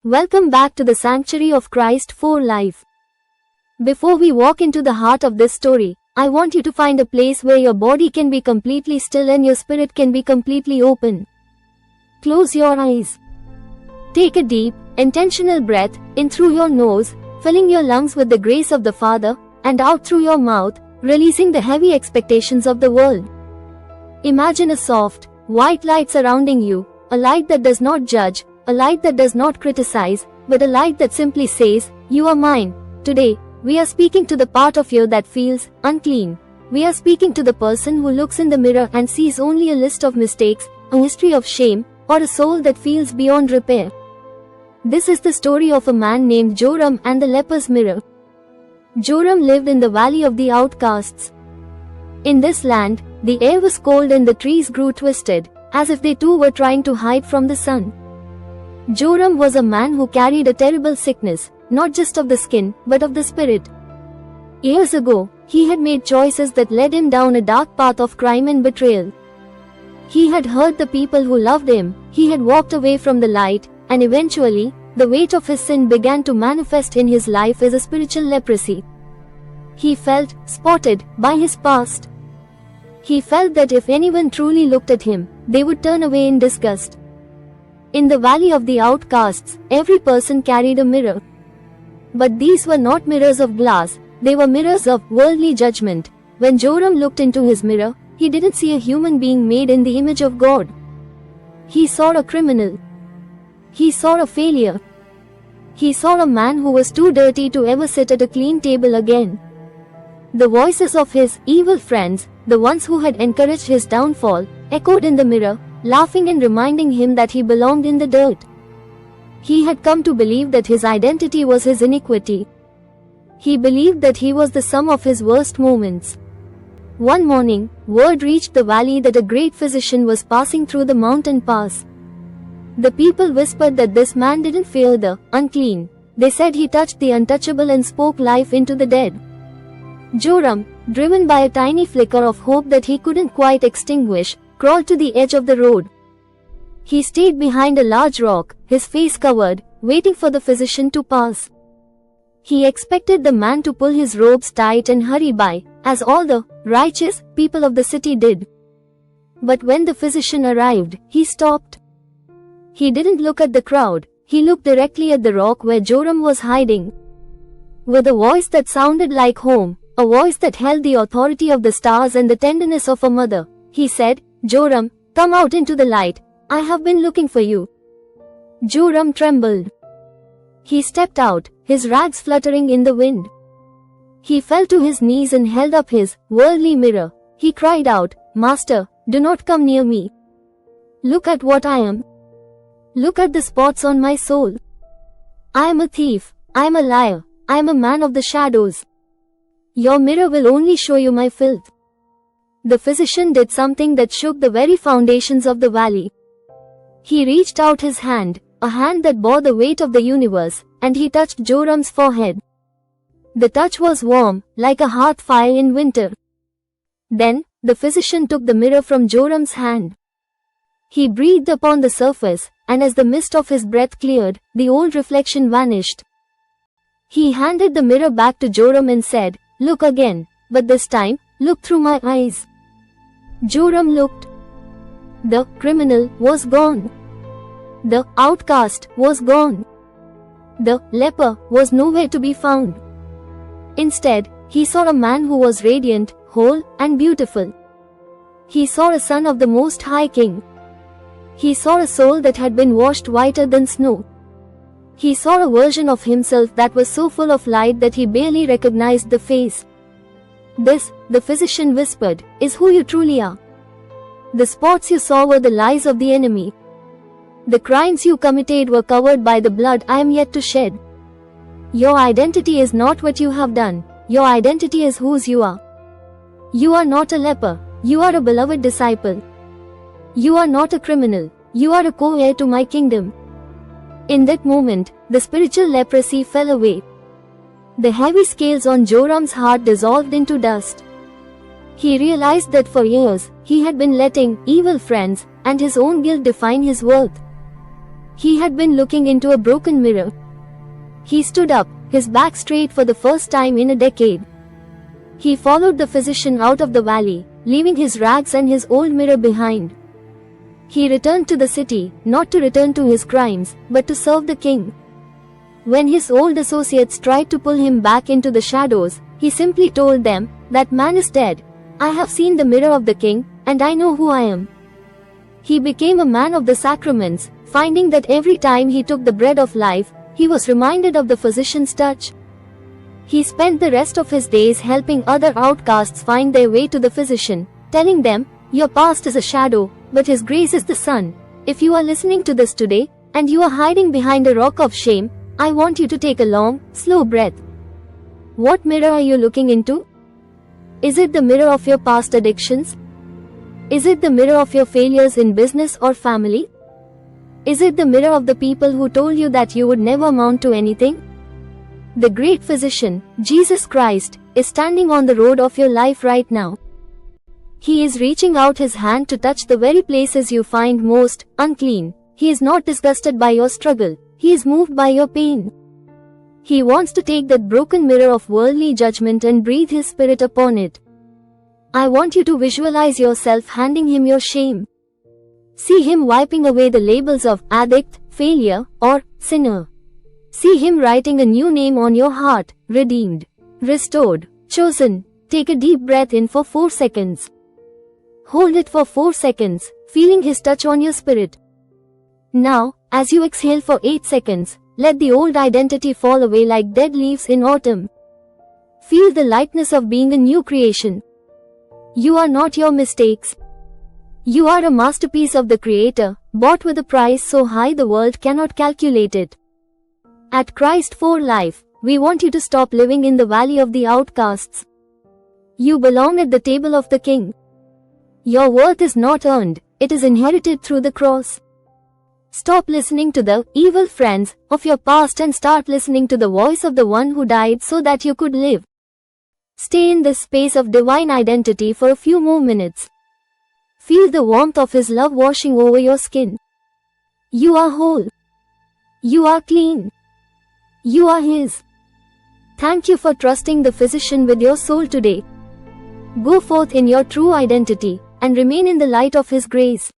Welcome back to the Sanctuary of Christ for Life. Before we walk into the heart of this story, I want you to find a place where your body can be completely still and your spirit can be completely open. Close your eyes. Take a deep, intentional breath in through your nose, filling your lungs with the grace of the Father, and out through your mouth, releasing the heavy expectations of the world. Imagine a soft, white light surrounding you, a light that does not judge, a light that does not criticize, but a light that simply says, "You are mine." Today, we are speaking to the part of you that feels unclean. We are speaking to the person who looks in the mirror and sees only a list of mistakes, a history of shame, or a soul that feels beyond repair. This is the story of a man named Joram and the leper's mirror. Joram lived in the valley of the outcasts. In this land, the air was cold and the trees grew twisted, as if they too were trying to hide from the sun. Joram was a man who carried a terrible sickness, not just of the skin, but of the spirit. Years ago, he had made choices that led him down a dark path of crime and betrayal. He had hurt the people who loved him, he had walked away from the light, and eventually, the weight of his sin began to manifest in his life as a spiritual leprosy. He felt spotted by his past. He felt that if anyone truly looked at him, they would turn away in disgust. In the valley of the outcasts, every person carried a mirror. But these were not mirrors of glass, they were mirrors of worldly judgment. When Joram looked into his mirror, he didn't see a human being made in the image of God. He saw a criminal. He saw a failure. He saw a man who was too dirty to ever sit at a clean table again. The voices of his evil friends, the ones who had encouraged his downfall, echoed in the mirror, laughing and reminding him that he belonged in the dirt. He had come to believe that his identity was his iniquity. He believed that he was the sum of his worst moments. One morning, word reached the valley that a great physician was passing through the mountain pass. The people whispered that this man didn't fear the unclean. They said he touched the untouchable and spoke life into the dead. Joram, driven by a tiny flicker of hope that he couldn't quite extinguish, crawled to the edge of the road. He stayed behind a large rock, his face covered, waiting for the physician to pass. He expected the man to pull his robes tight and hurry by, as all the righteous people of the city did. But when the physician arrived, he stopped. He didn't look at the crowd, he looked directly at the rock where Joram was hiding. With a voice that sounded like home, a voice that held the authority of the stars and the tenderness of a mother, he said, "Joram, come out into the light. I have been looking for you." Joram trembled. He stepped out, his rags fluttering in the wind. He fell to his knees and held up his worldly mirror. He cried out, "Master, do not come near me. Look at what I am. Look at the spots on my soul. I am a thief, I am a liar, I am a man of the shadows. Your mirror will only show you my filth." The physician did something that shook the very foundations of the valley. He reached out his hand, a hand that bore the weight of the universe, and he touched Joram's forehead. The touch was warm, like a hearth fire in winter. Then, the physician took the mirror from Joram's hand. He breathed upon the surface, and as the mist of his breath cleared, the old reflection vanished. He handed the mirror back to Joram and said, "Look again, but this time, look through my eyes." Joram looked. The criminal was gone. The outcast was gone. The leper was nowhere to be found. Instead, he saw a man who was radiant, whole, and beautiful. He saw a son of the Most High King. He saw a soul that had been washed whiter than snow. He saw a version of himself that was so full of light that he barely recognized the face. "This," the physician whispered, "is who you truly are. The spots you saw were the lies of the enemy. The crimes you committed were covered by the blood I am yet to shed. Your identity is not what you have done, your identity is whose you are. You are not a leper, you are a beloved disciple. You are not a criminal, you are a co-heir to my kingdom." In that moment, the spiritual leprosy fell away. The heavy scales on Joram's heart dissolved into dust. He realized that for years, he had been letting evil friends and his own guilt define his worth. He had been looking into a broken mirror. He stood up, his back straight for the first time in a decade. He followed the physician out of the valley, leaving his rags and his old mirror behind. He returned to the city, not to return to his crimes, but to serve the king. When his old associates tried to pull him back into the shadows, he simply told them, "That man is dead. I have seen the mirror of the king, and I know who I am." He became a man of the sacraments, finding that every time he took the bread of life, he was reminded of the physician's touch. He spent the rest of his days helping other outcasts find their way to the physician, telling them, "Your past is a shadow, but his grace is the sun." If you are listening to this today, and you are hiding behind a rock of shame, I want you to take a long, slow breath. What mirror are you looking into? Is it the mirror of your past addictions? Is it the mirror of your failures in business or family? Is it the mirror of the people who told you that you would never amount to anything? The great physician, Jesus Christ, is standing on the road of your life right now. He is reaching out his hand to touch the very places you find most unclean. He is not disgusted by your struggle. He is moved by your pain. He wants to take that broken mirror of worldly judgment and breathe his spirit upon it. I want you to visualize yourself handing him your shame. See him wiping away the labels of addict, failure, or sinner. See him writing a new name on your heart, redeemed, restored, chosen. Take a deep breath in for 4 seconds. Hold it for 4 seconds, feeling his touch on your spirit. Now, as you exhale for 8 seconds, let the old identity fall away like dead leaves in autumn. Feel the lightness of being a new creation. You are not your mistakes. You are a masterpiece of the Creator, bought with a price so high the world cannot calculate it. At Christ for Life, we want you to stop living in the valley of the outcasts. You belong at the table of the King. Your worth is not earned, it is inherited through the cross. Stop listening to the evil friends of your past and start listening to the voice of the one who died so that you could live. Stay in this space of divine identity for a few more minutes. Feel the warmth of his love washing over your skin. You are whole. You are clean. You are his. Thank you for trusting the physician with your soul today. Go forth in your true identity and remain in the light of his grace.